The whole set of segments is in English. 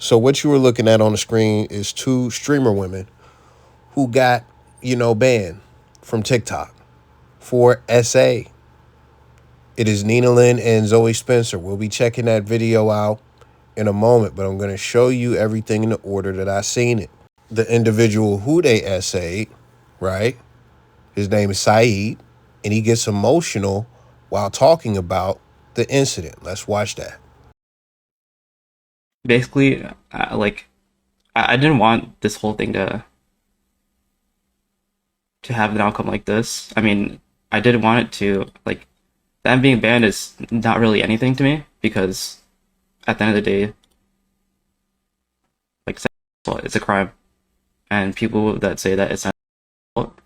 So what you were looking at on the screen is two streamer women who got, banned from TikTok for SA. It is Nina Lynn and Zoe Spencer. We'll be checking that video out in a moment, but I'm going to show you everything in the order that I seen it. The individual who they SA'd, right? His name is Saeed, and he gets emotional while talking about the incident. Let's watch that. Basically, I didn't want this whole thing to have an outcome like this. I mean, I didn't want it to, them being banned is not really anything to me, because at the end of the day, it's a crime, and people that say that it's not,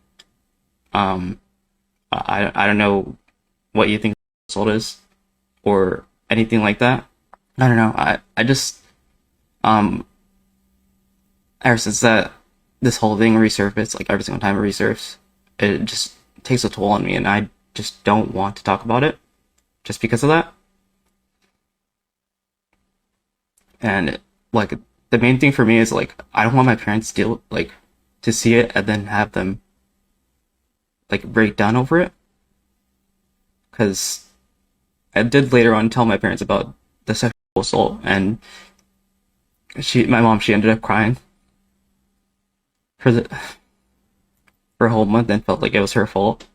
I don't know what you think assault is, or anything like that. I don't know. I just, ever since that this whole thing resurfaced, every single time it resurfaces, it just takes a toll on me, and I just don't want to talk about it just because of that. And the main thing for me is I don't want my parents to to see it and then have them break down over it, because I did later on tell my parents about the sexual assault, and my mom ended up crying for a whole month and felt like it was her fault.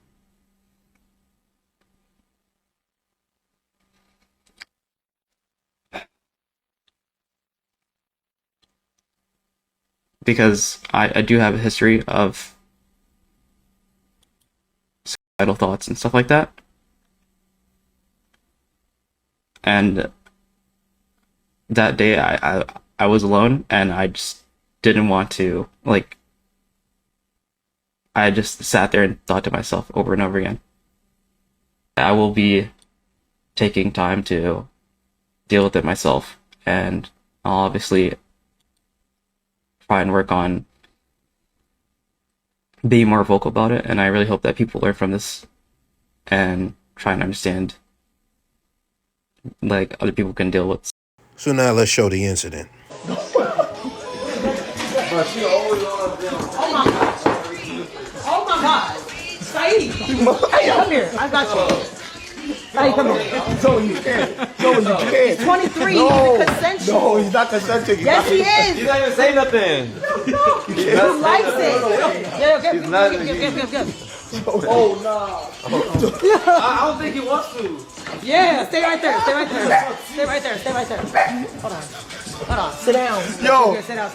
Because I do have a history of suicidal thoughts and stuff like that. And that day I was alone, and I just didn't want to, I just sat there and thought to myself over and over again. I will be taking time to deal with it myself, and I'll obviously try and work on being more vocal about it, and I really hope that people learn from this and try and understand other people can deal with. So now let's show the incident. Oh my God. Saeed, come here. I got you. Saeed, come here. Joey, you can't. Joey, you can't. 23, No. he's consensual. No, he's not consenting. Yes, he is. He's not even saying nothing. He likes it. Yeah, He's not. give. Oh, no. I don't think he wants to. Yeah, stay right there. Stay right there. Hold on. Sit down. Yo. Sit down.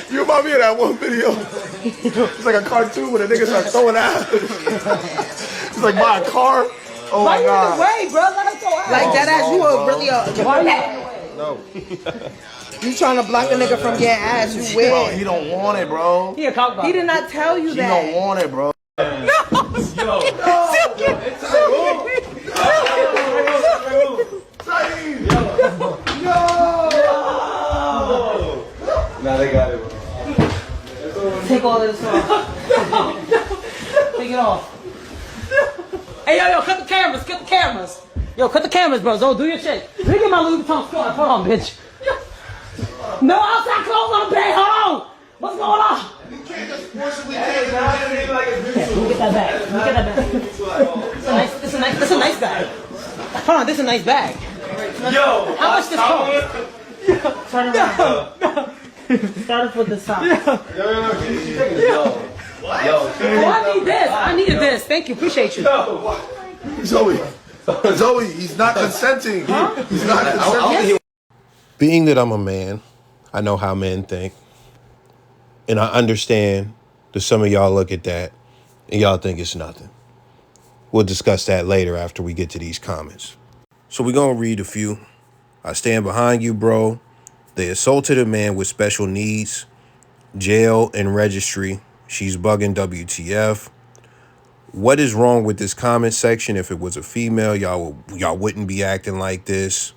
You remind me of that one video. It's like a cartoon where the niggas start throwing out. It's like buy a car. Oh Why my you in the God. way, bro? Let us go out. Like that ass, you are really why you in the way? No. You trying to block a nigga from getting ass, you weird. Bro, he don't want it, bro. He a cock blocker. He did not tell you He that. don't want it, bro. Now they got it. Take all this off. Take it off. Hey, yo, cut the cameras. Yo, cut the cameras, bro. Zo, do your shit. Let me get my Louis Vuitton scarf. Hold on, bitch. No outside clothes on the bed. Hold on. What's going on? You can't just forcibly Hey, take now it's like a Let me get that bag. This is a nice bag. Hold on, this is a nice bag. Yo, How much this cost? Turn around. Start with the top. Yo. Oh, I need this. I needed this. Thank you. Appreciate you. Zoe, he's not consenting. He's not consenting. Being that I'm a man, I know how men think. And I understand that some of y'all look at that and y'all think it's nothing. We'll discuss that later after we get to these comments. So we're going to read a few. I stand behind you, bro. They assaulted a man with special needs. Jail and registry. She's bugging WTF. What is wrong with this comment section? If it was a female, y'all wouldn't be acting like this.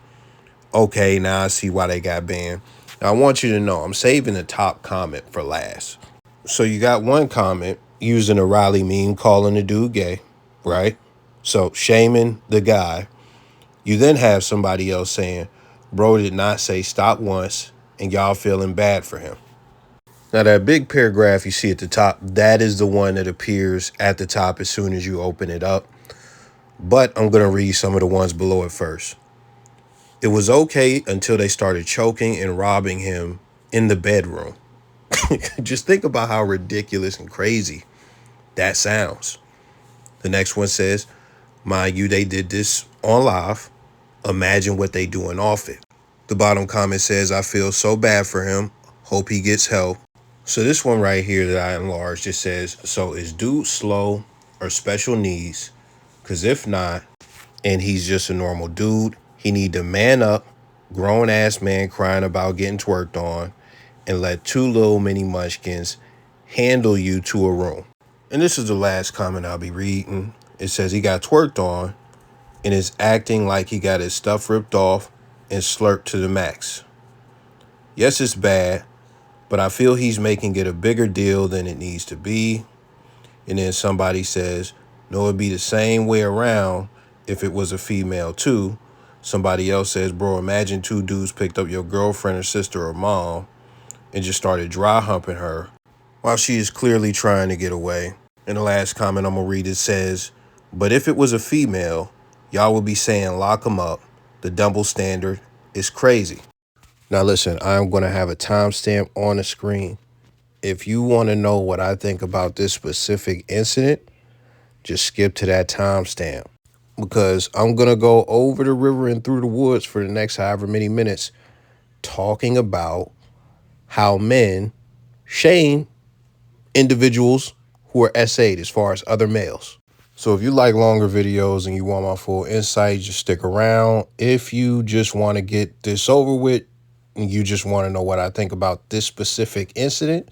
Okay, now I see why they got banned. Now, I want you to know I'm saving the top comment for last. So you got one comment using a Riley meme calling the dude gay, right? So shaming the guy. You then have somebody else saying, Bro did not say stop once, and y'all feeling bad for him. Now, that big paragraph you see at the top, that is the one that appears at the top as soon as you open it up. But I'm going to read some of the ones below it first. It was okay until they started choking and robbing him in the bedroom. Just think about how ridiculous and crazy that sounds. The next one says, mind you, they did this on live. Imagine what they doing off it. The bottom comment says, I feel so bad for him. Hope he gets help. So this one right here that I enlarged, just says, so is dude slow or special needs? Because if not, and he's just a normal dude, he need to man up, grown ass man crying about getting twerked on, and let two little mini munchkins handle you to a room. And this is the last comment I'll be reading. It says he got twerked on and is acting like he got his stuff ripped off and slurped to the max. Yes, it's bad, but I feel he's making it a bigger deal than it needs to be. And then somebody says, no, it'd be the same way around if it was a female too. Somebody else says, bro, imagine two dudes picked up your girlfriend or sister or mom and just started dry humping her while she is clearly trying to get away. And the last comment I'm going to read, it says, but if it was a female, y'all would be saying lock them up. The double standard is crazy. Now listen, I'm going to have a timestamp on the screen. If you want to know what I think about this specific incident, just skip to that timestamp, because I'm going to go over the river and through the woods for the next however many minutes talking about how men shame individuals who are SA'd as far as other males. So if you like longer videos and you want my full insight, just stick around. If you just want to get this over with and you just want to know what I think about this specific incident,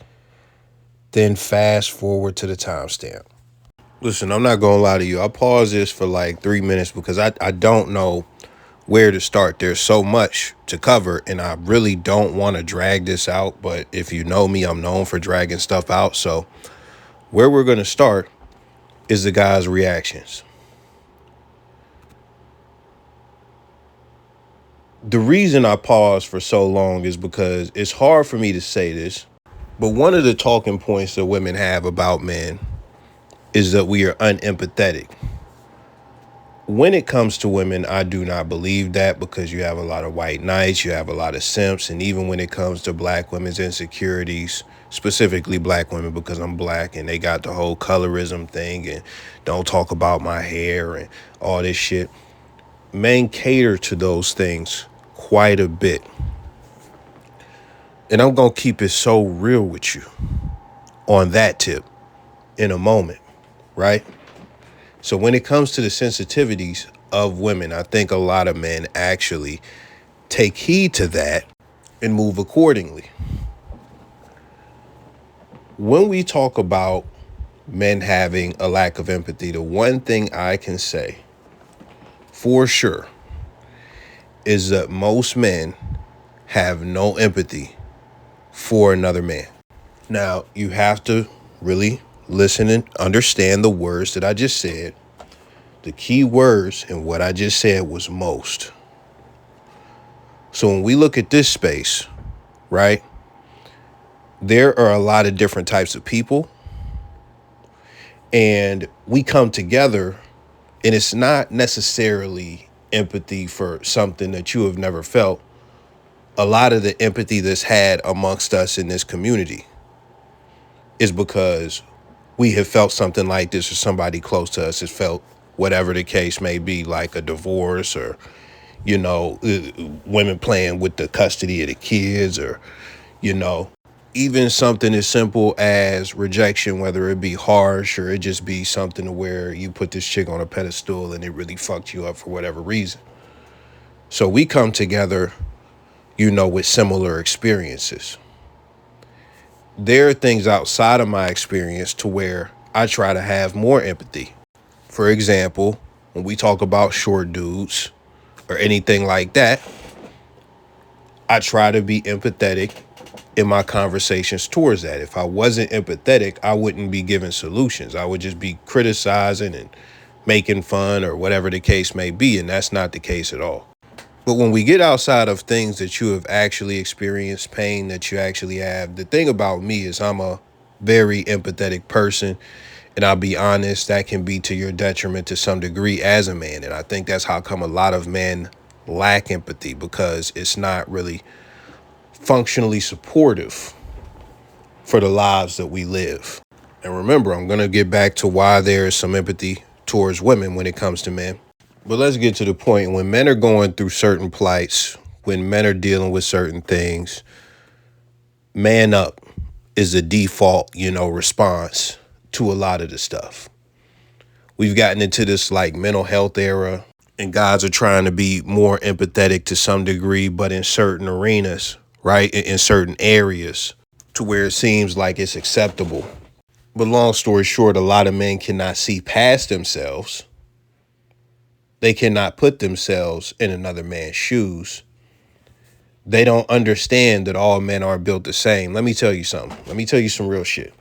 then fast forward to the timestamp. Listen, I'm not going to lie to you. I paused this for like 3 minutes because I don't know where to start. There's so much to cover, and I really don't want to drag this out. But if you know me, I'm known for dragging stuff out. So where we're going to start is the guy's reactions. The reason I paused for so long is because it's hard for me to say this, but one of the talking points that women have about men is that we are unempathetic. When it comes to women, I do not believe that, because you have a lot of white knights, you have a lot of simps, and even when it comes to black women's insecurities, specifically black women, because I'm black and they got the whole colorism thing and don't talk about my hair and all this shit. Men cater to those things quite a bit. And I'm going to keep it so real with you on that tip in a moment, right? So when it comes to the sensitivities of women, I think a lot of men actually take heed to that and move accordingly. When we talk about men having a lack of empathy, the one thing I can say for sure is that most men have no empathy for another man. Now, you have to really listen and understand the words that I just said. The key words in what I just said was most. So when we look at this space, right, there are a lot of different types of people, and we come together, and it's not necessarily empathy for something that you have never felt. A lot of the empathy that's had amongst us in this community is because we have felt something like this, or somebody close to us has felt whatever the case may be, like a divorce, or, you know, women playing with the custody of the kids, or, you know, even something as simple as rejection, whether it be harsh or it just be something to where you put this chick on a pedestal and it really fucked you up for whatever reason. So we come together, you know, with similar experiences. There are things outside of my experience to where I try to have more empathy. For example, when we talk about short dudes or anything like that, I try to be empathetic in my conversations towards that. If I wasn't empathetic, I wouldn't be giving solutions. I would just be criticizing and making fun or whatever the case may be. And that's not the case at all. But when we get outside of things that you have actually experienced, pain that you actually have, the thing about me is I'm a very empathetic person. And I'll be honest, that can be to your detriment to some degree as a man. And I think that's how come a lot of men lack empathy, because it's not really functionally supportive for the lives that we live. And remember, I'm going to get back to why there is some empathy towards women when it comes to men. But let's get to the point. When men are going through certain plights, when men are dealing with certain things, man up is the default, response to a lot of the stuff. We've gotten into this like mental health era, and guys are trying to be more empathetic to some degree, but in certain arenas, right? In certain areas to where it seems like it's acceptable. But long story short, a lot of men cannot see past themselves. They cannot put themselves in another man's shoes. They don't understand that all men are built the same. Let me tell you something. Let me tell you some real shit.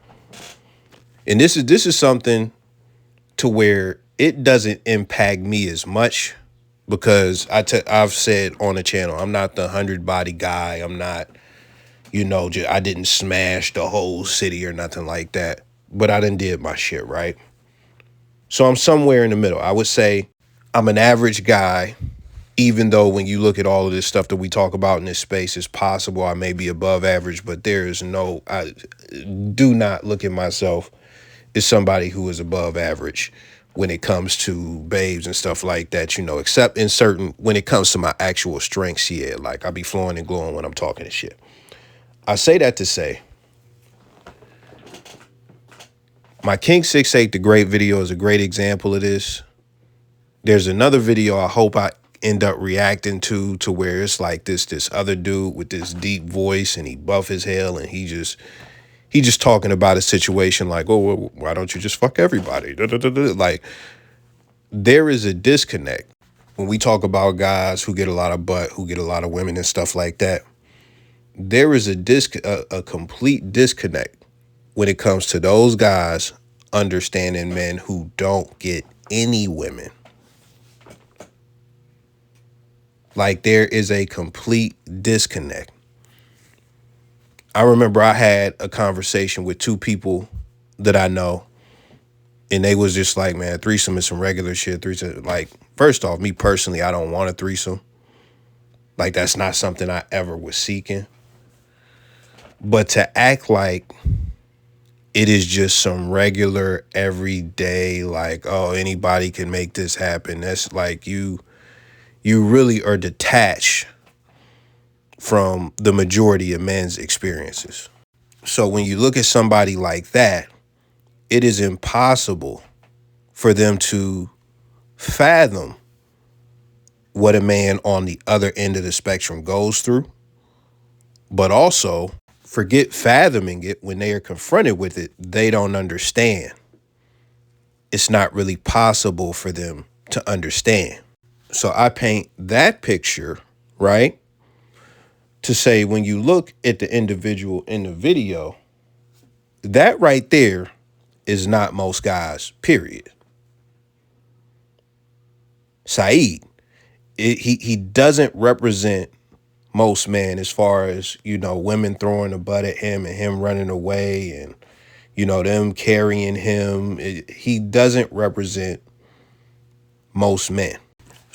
And this is something to where it doesn't impact me as much, because I've said on the channel, I'm not the 100 body guy. I'm not, I didn't smash the whole city or nothing like that, but I done did my shit, right? So I'm somewhere in the middle. I would say I'm an average guy, even though when you look at all of this stuff that we talk about in this space, it's possible I may be above average, but I do not look at myself as somebody who is above average when it comes to babes and stuff like that, except when it comes to my actual strengths, yeah, like I be flowing and glowing when I'm talking and shit. I say that to say, my King 6'8", the great video, is a great example of this. There's another video I hope I end up reacting to where it's like this other dude with this deep voice, and he buff as hell, and he just talking about a situation like, oh, well, why don't you just fuck everybody? Like, there is a disconnect when we talk about guys who get a lot of butt, who get a lot of women and stuff like that. There is a complete disconnect when it comes to those guys understanding men who don't get any women. Like, there is a complete disconnect. I remember I had a conversation with two people that I know, and they was just like, man, threesome is some regular shit. Threesome, like, first off, me personally, I don't want a threesome. Like, that's not something I ever was seeking. But to act like it is just some regular, everyday, like, oh, anybody can make this happen. That's like you really are detached from the majority of men's experiences. So when you look at somebody like that, it is impossible for them to fathom what a man on the other end of the spectrum goes through, but also forget fathoming it. When they are confronted with it, they don't understand. It's not really possible for them to understand. So I paint that picture, right, to say when you look at the individual in the video, that right there is not most guys, period. Saeed, he doesn't represent most men as far as, women throwing the butt at him and him running away and, them carrying him. He doesn't represent most men.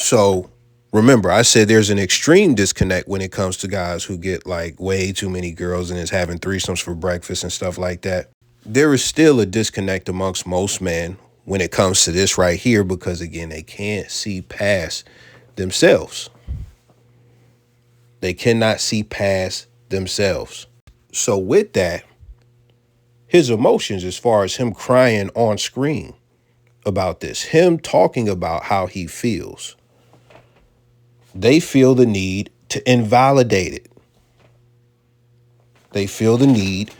So remember, I said there's an extreme disconnect when it comes to guys who get like way too many girls and is having threesomes for breakfast and stuff like that. There is still a disconnect amongst most men when it comes to this right here, because again, they can't see past themselves. They cannot see past themselves. So with that, his emotions, as far as him crying on screen about this, him talking about how he feels, they feel the need to invalidate it. They feel the need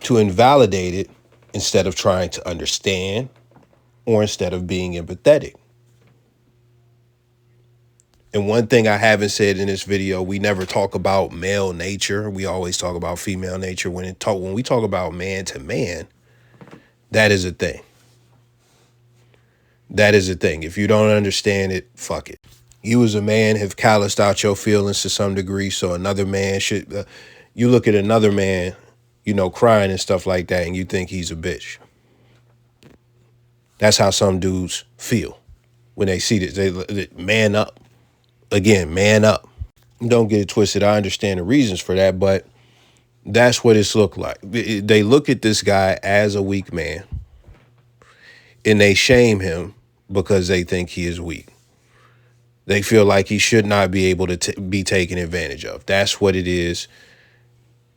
to invalidate it instead of trying to understand or instead of being empathetic. And one thing I haven't said in this video, we never talk about male nature. We always talk about female nature. When we talk about man to man, that is a thing. That is a thing. If you don't understand it, fuck it. You as a man have calloused out your feelings to some degree, so another man should, you look at another man, crying and stuff like that, and you think he's a bitch. That's how some dudes feel when they see this. They man up. Again, man up. Don't get it twisted. I understand the reasons for that, but that's what it's looked like. They look at this guy as a weak man, and they shame him because they think he is weak. They feel like he should not be able to be taken advantage of. That's what it is.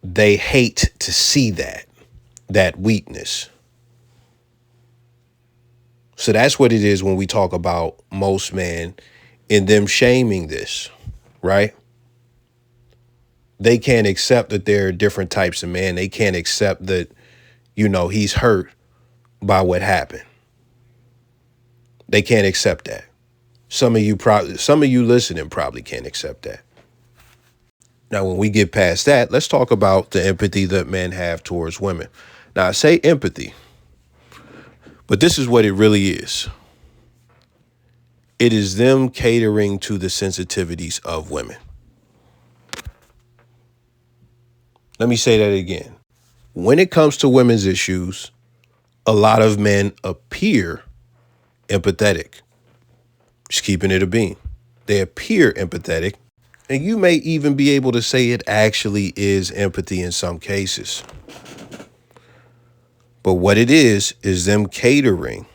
They hate to see that weakness. So that's what it is when we talk about most men and them shaming this, right? They can't accept that there are different types of men. They can't accept that, he's hurt by what happened. They can't accept that. Some of you listening probably can't accept that. Now, when we get past that, let's talk about the empathy that men have towards women. Now, I say empathy, but this is what it really is. It is them catering to the sensitivities of women. Let me say that again. When it comes to women's issues, a lot of men appear empathetic. Just keeping it a bean. They appear empathetic, and you may even be able to say it actually is empathy in some cases. But what it is them catering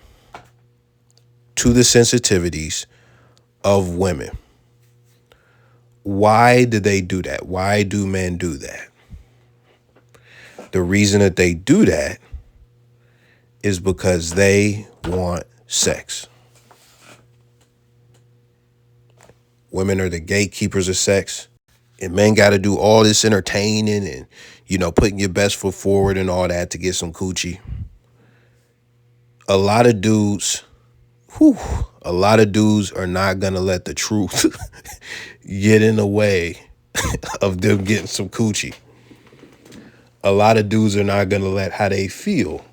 to the sensitivities of women. Why do they do that? Why do men do that? The reason that they do that is because they want sex. Women are the gatekeepers of sex. And men got to do all this entertaining and, putting your best foot forward and all that to get some coochie. A lot of dudes are not going to let the truth get in the way of them getting some coochie. A lot of dudes are not going to let how they feel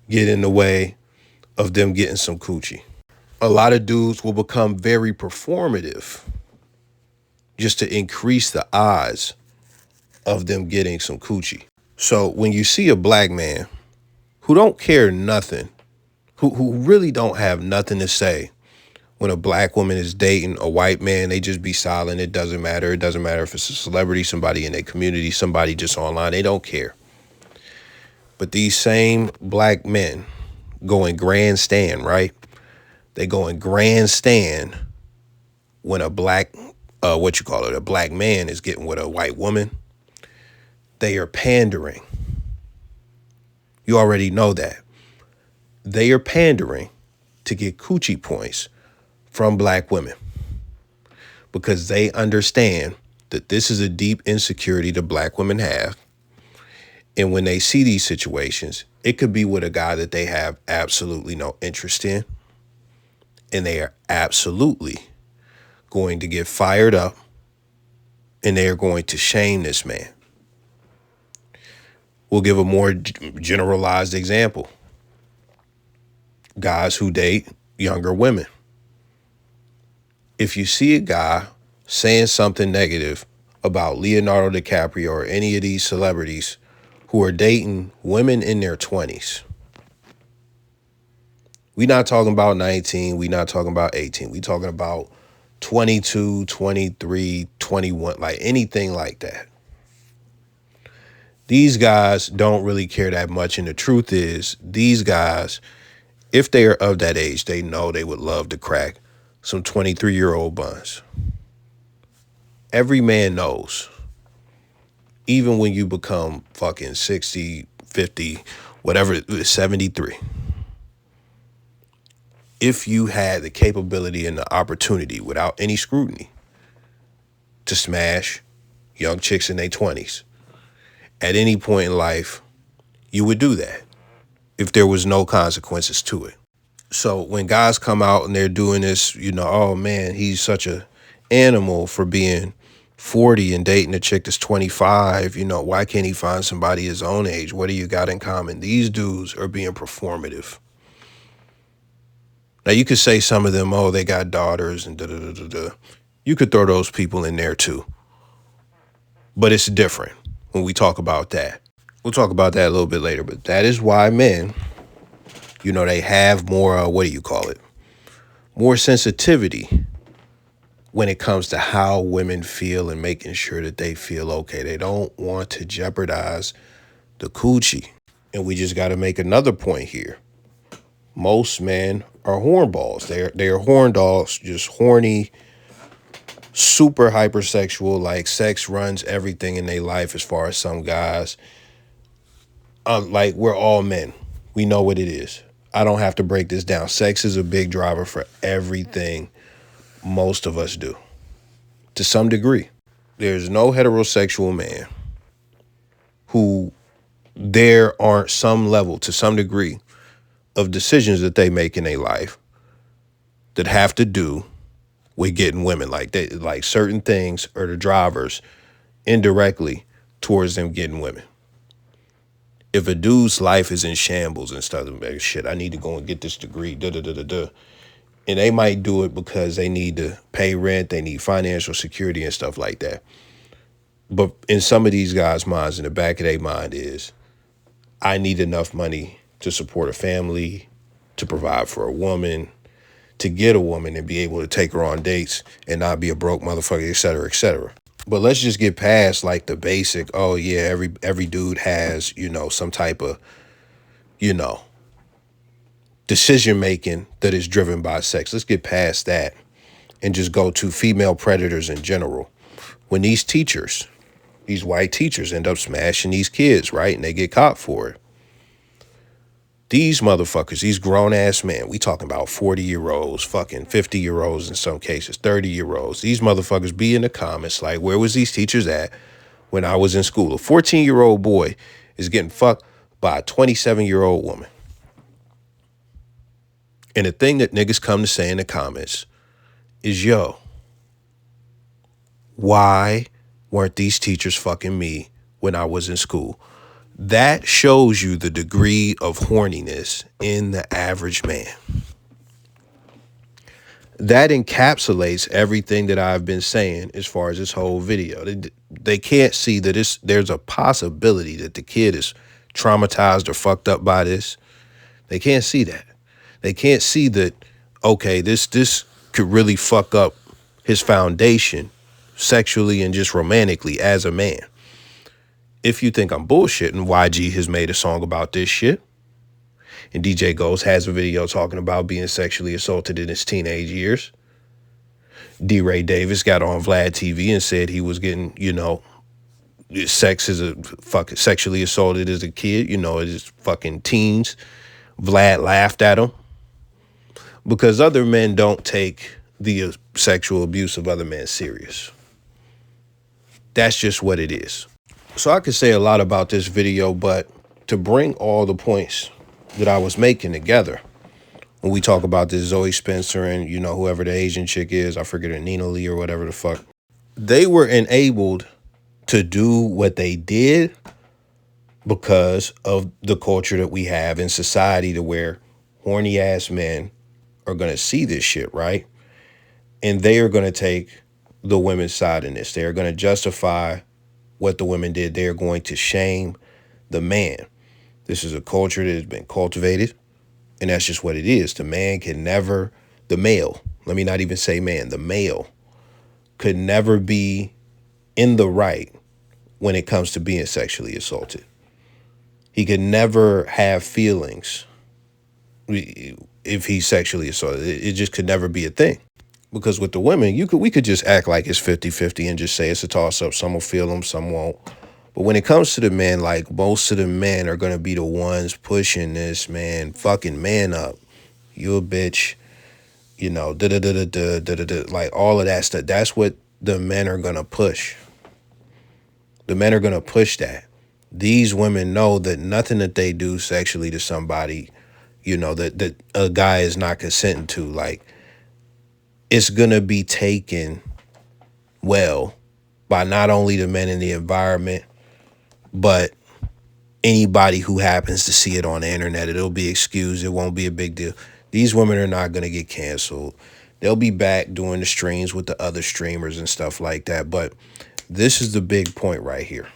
get in the way of them getting some coochie. A lot of dudes will become very performative just to increase the odds of them getting some coochie. So when you see a black man who don't care nothing, who really don't have nothing to say, when a black woman is dating a white man, they just be silent. It doesn't matter. It doesn't matter if it's a celebrity, somebody in their community, somebody just online. They don't care. But these same black men go in grandstand, right? They go in grandstand when a black, a black man is getting with a white woman. They are pandering. You already know that. They are pandering to get coochie points from black women because they understand that this is a deep insecurity that black women have. And when they see these situations, it could be with a guy that they have absolutely no interest in. And they are absolutely going to get fired up and they are going to shame this man. We'll give a more generalized example. Guys who date younger women. If you see a guy saying something negative about Leonardo DiCaprio or any of these celebrities who are dating women in their 20s, we're not talking about 19, we're not talking about 18, we're talking about 22, 23, 21, like anything like that. These guys don't really care that much, and the truth is, these guys, if they are of that age, they know they would love to crack some 23-year-old buns. Every man knows, even when you become fucking 60, 50, whatever, 73, if you had the capability and the opportunity without any scrutiny to smash young chicks in their 20s, at any point in life, you would do that if there was no consequences to it. So when guys come out and they're doing this, oh man, he's such a animal for being 40 and dating a chick that's 25, why can't he find somebody his own age? What do you got in common? These dudes are being performative. Now you could say some of them, oh, they got daughters and da da da da da. You could throw those people in there too. But it's different when we talk about that. We'll talk about that a little bit later, but that is why men, they have more, what do you call it? More sensitivity when it comes to how women feel and making sure that they feel okay. They don't want to jeopardize the coochie. And we just got to make another point here. Most men are hornballs. They are horn dogs, just horny, super hypersexual, like sex runs everything in their life as far as some guys. Like we're all men. We know what it is. I don't have to break this down. Sex is a big driver for everything most of us do. To some degree. There's no heterosexual man who there aren't some level, to some degree, of decisions that they make in their life that have to do with getting women. Like certain things are the drivers indirectly towards them getting women. If a dude's life is in shambles and stuff, like, shit, I need to go and get this degree, da da da da da. And they might do it because they need to pay rent, they need financial security and stuff like that. But in some of these guys' minds, in the back of their mind is, I need enough money to support a family, to provide for a woman, to get a woman and be able to take her on dates and not be a broke motherfucker, et cetera, et cetera. But let's just get past like the basic, oh yeah, every dude has, some type of, decision making that is driven by sex. Let's get past that and just go to female predators in general. When these teachers, these white teachers end up smashing these kids, right? And they get caught for it. These motherfuckers, these grown-ass men, we talking about 40-year-olds, fucking 50-year-olds in some cases, 30-year-olds. These motherfuckers be in the comments like, where was these teachers at when I was in school? A 14-year-old boy is getting fucked by a 27-year-old woman. And the thing that niggas come to say in the comments is, yo, why weren't these teachers fucking me when I was in school? That shows you the degree of horniness in the average man. That encapsulates everything that I've been saying as far as this whole video. They can't see that there's a possibility that the kid is traumatized or fucked up by this. They can't see that. They can't see that, okay, this could really fuck up his foundation sexually and just romantically as a man. If you think I'm bullshitting, YG has made a song about this shit. And DJ Ghost has a video talking about being sexually assaulted in his teenage years. D-Ray Davis got on Vlad TV and said he was getting, sexually assaulted as a kid, in his fucking teens. Vlad laughed at him. Because other men don't take the sexual abuse of other men serious. That's just what it is. So I could say a lot about this video, but to bring all the points that I was making together, when we talk about this Zoe Spencer and, whoever the Asian chick is, I forget her, Nina Lee or whatever the fuck, they were enabled to do what they did because of the culture that we have in society, to where horny ass men are going to see this shit, right? And they are going to take the women's side in this. They are going to justify what the women did. They are going to shame the man. This is a culture that has been cultivated, and that's just what it is. The male, let me not even say man, the male could never be in the right when it comes to being sexually assaulted. He could never have feelings if he's sexually assaulted. It just could never be a thing. Because with the women, we could just act like it's 50-50 and just say it's a toss-up. Some will feel them, some won't. But when it comes to the men, like, most of the men are going to be the ones pushing this, man, fucking man up. You a bitch, da-da-da-da-da-da-da-da, like all of that stuff. That's what the men are going to push. The men are going to push that. These women know that nothing that they do sexually to somebody, that a guy is not consenting to, like, it's going to be taken well by not only the men in the environment, but anybody who happens to see it on the internet. It'll be excused. It won't be a big deal. These women are not going to get canceled. They'll be back doing the streams with the other streamers and stuff like that. But this is the big point right here.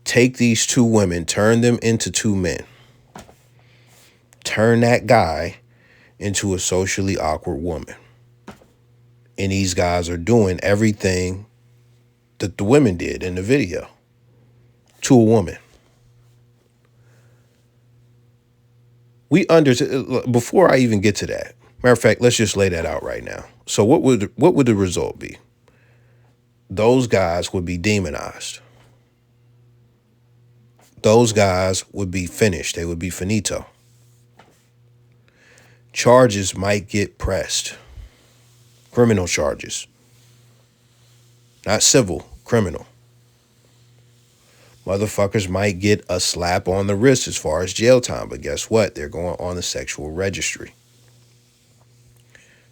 Take these two women, turn them into two men. Turn that guy into a socially awkward woman. And these guys are doing everything that the women did in the video to a woman. Before I even get to that, matter of fact, let's just lay that out right now. So what would the result be? Those guys would be demonized. Those guys would be finished. They would be finito. Charges might get pressed. Criminal charges. Not civil, criminal. Motherfuckers might get a slap on the wrist as far as jail time, but guess what? They're going on the sexual registry.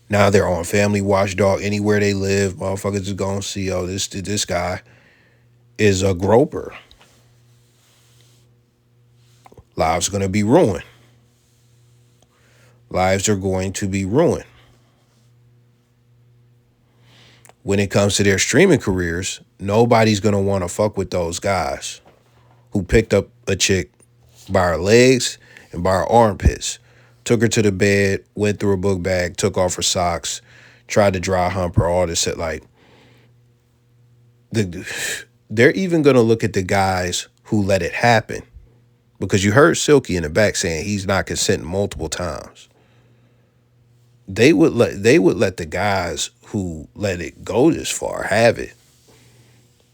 Now they're on Family Watchdog anywhere they live. Motherfuckers is going to see, oh, this guy is a groper. Lives are going to be ruined. Lives are going to be ruined. When it comes to their streaming careers, nobody's going to want to fuck with those guys who picked up a chick by her legs and by her armpits, took her to the bed, went through a book bag, took off her socks, tried to dry hump her, all this shit. Like, they're even going to look at the guys who let it happen, because you heard Silky in the back saying he's not consenting multiple times. They would let the guys who let it go this far have it.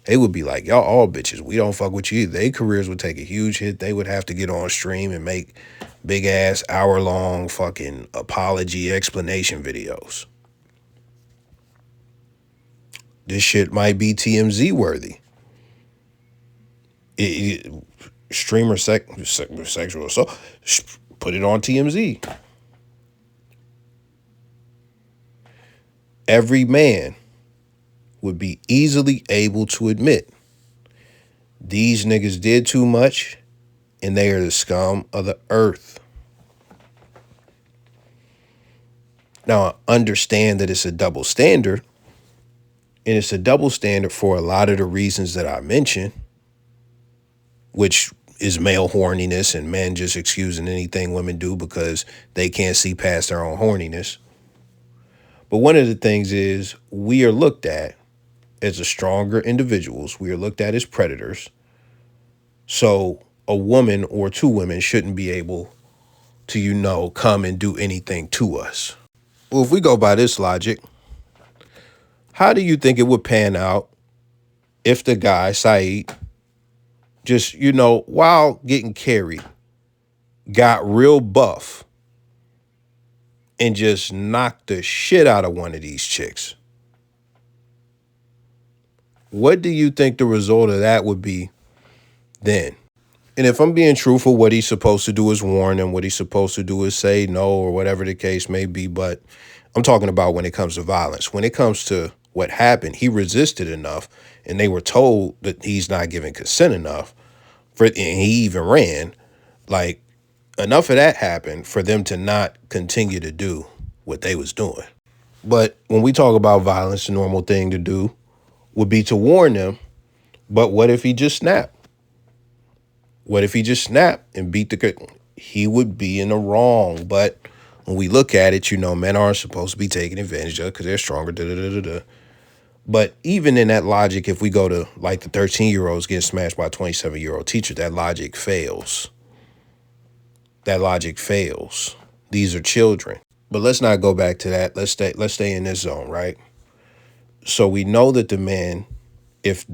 They would be like, y'all all bitches, we don't fuck with you. Their careers would take a huge hit. They would have to get on stream and make big ass hour-long fucking apology explanation videos. This shit might be TMZ worthy. Streamer sexual assault, put it on TMZ. Every man would be easily able to admit these niggas did too much and they are the scum of the earth. Now, I understand that it's a double standard, and it's a double standard for a lot of the reasons that I mentioned, which is male horniness and men just excusing anything women do because they can't see past their own horniness. But one of the things is we are looked at as the stronger individuals. We are looked at as predators. So a woman or two women shouldn't be able to, come and do anything to us. Well, if we go by this logic, how do you think it would pan out if the guy, Saeed, just, while getting carried, got real buff and just knocked the shit out of one of these chicks? What do you think the result of that would be then? And if I'm being truthful, what he's supposed to do is warn them. What he's supposed to do is say no, or whatever the case may be. But I'm talking about when it comes to violence. When it comes to what happened, he resisted enough, and they were told that he's not giving consent enough, and he even ran. Like, enough of that happened for them to not continue to do what they was doing. But when we talk about violence, the normal thing to do would be to warn them. But what if he just snapped? What if he just snapped and beat he would be in the wrong. But when we look at it, men aren't supposed to be taken advantage of because they're stronger. But even in that logic, if we go to like the 13-year-olds getting smashed by a 27-year-old teacher, that logic fails. That logic fails. These are children. But let's not go back to that. Let's stay in this zone, right? So we know that the men, if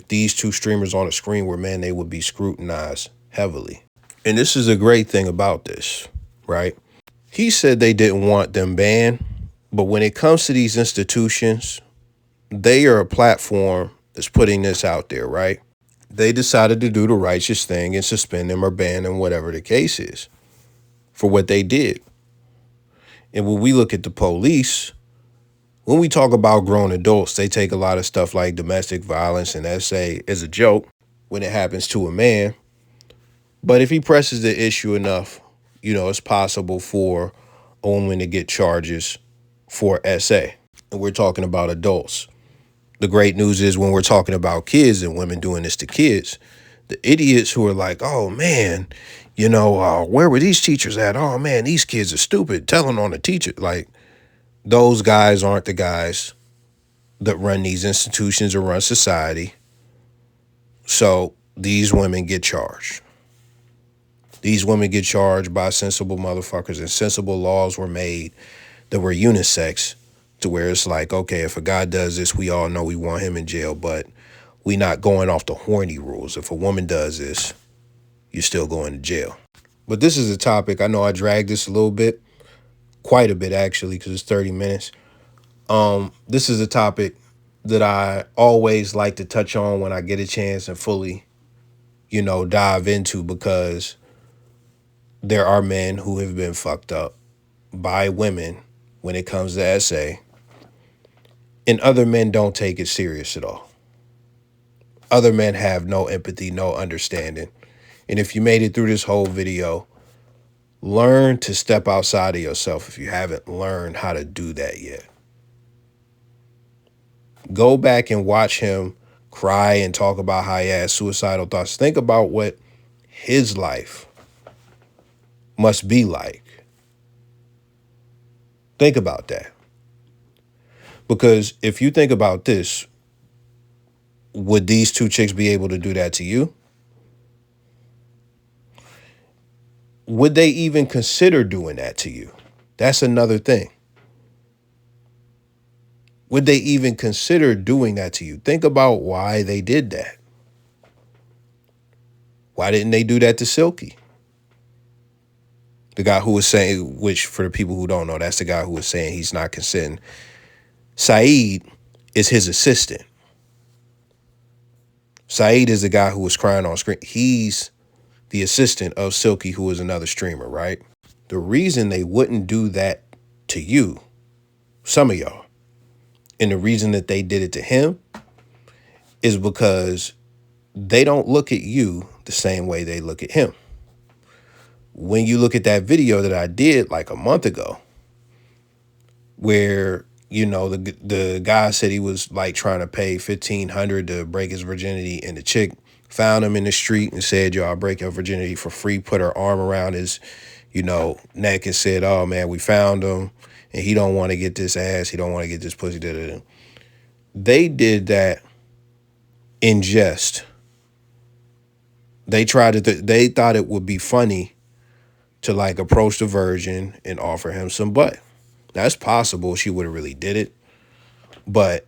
these two streamers on the screen were men, they would be scrutinized heavily. And this is a great thing about this, right? He said they didn't want them banned, but when it comes to these institutions, they are a platform that's putting this out there, right? They decided to do the righteous thing and suspend them or ban them, whatever the case is, for what they did. And when we look at the police, when we talk about grown adults, they take a lot of stuff like domestic violence and that say as a joke when it happens to a man. But if he presses the issue enough, it's possible for a woman to get charges for SA. And we're talking about adults. The great news is when we're talking about kids and women doing this to kids, the idiots who are like, oh, man, where were these teachers at? Oh, man, these kids are stupid. Telling on the teacher. Like, those guys aren't the guys that run these institutions or run society. So these women get charged. These women get charged by sensible motherfuckers, and sensible laws were made that were unisex to where it's like, okay, if a guy does this, we all know we want him in jail, but we not going off the horny rules. If a woman does this, you're still going to jail. But this is a topic, I know I dragged this a little bit, quite a bit actually, because it's 30 minutes. This is a topic that I always like to touch on when I get a chance and fully, dive into, because there are men who have been fucked up by women when it comes to SA, and other men don't take it serious at all. Other men have no empathy, no understanding. And if you made it through this whole video, learn to step outside of yourself if you haven't learned how to do that yet. Go back and watch him cry and talk about how he has suicidal thoughts. Think about what his life must be like. Think about that. Because if you think about this, would these two chicks be able to do that to you? Would they even consider doing that to you? That's another thing. Would they even consider doing that to you? Think about why they did that. Why didn't they do that to Silky? The guy who was saying, which for the people who don't know, that's the guy who was saying he's not consenting. Saeed is his assistant. Saeed is the guy who was crying on screen. He's the assistant of Silky, who is another streamer, right? The reason they wouldn't do that to you, some of y'all, and the reason that they did it to him is because they don't look at you the same way they look at him. When you look at that video that I did like a month ago, where, the guy said he was like trying to pay $1,500 to break his virginity, and the chick found him in the street and said, yo, I'll break your virginity for free, put her arm around his, neck and said, oh man, we found him and he don't want to get this ass. He don't want to get this pussy. They did that in jest. They they thought it would be funny to like approach the virgin and offer him some butt. That's possible. She would have really did it. But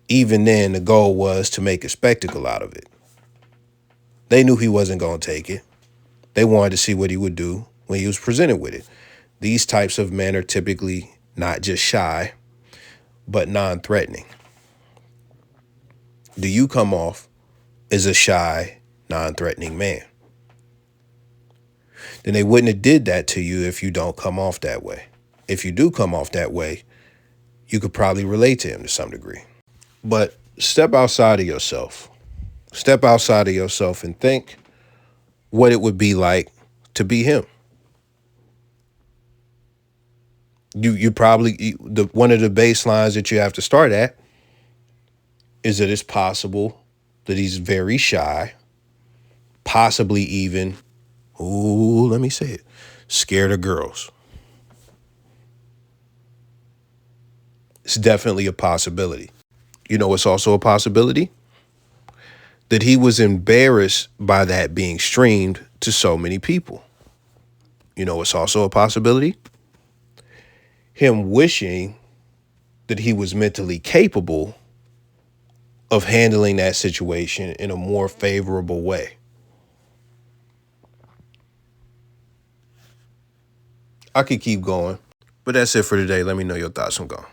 even then, the goal was to make a spectacle out of it. They knew he wasn't going to take it. They wanted to see what he would do when he was presented with it. These types of men are typically not just shy, but non-threatening. Do you come off as a shy, non-threatening man? Then they wouldn't have did that to you if you don't come off that way. If you do come off that way, you could probably relate to him to some degree. But step outside of yourself. Step outside of yourself and think what it would be like to be him. You probably, one of the baselines that you have to start at is that it's possible that he's very shy, possibly even, let me say it, scared of girls. It's definitely a possibility. It's also a possibility that he was embarrassed by that being streamed to so many people. It's also a possibility. Him wishing that he was mentally capable of handling that situation in a more favorable way. I could keep going, but that's it for today. Let me know your thoughts. I'm gone.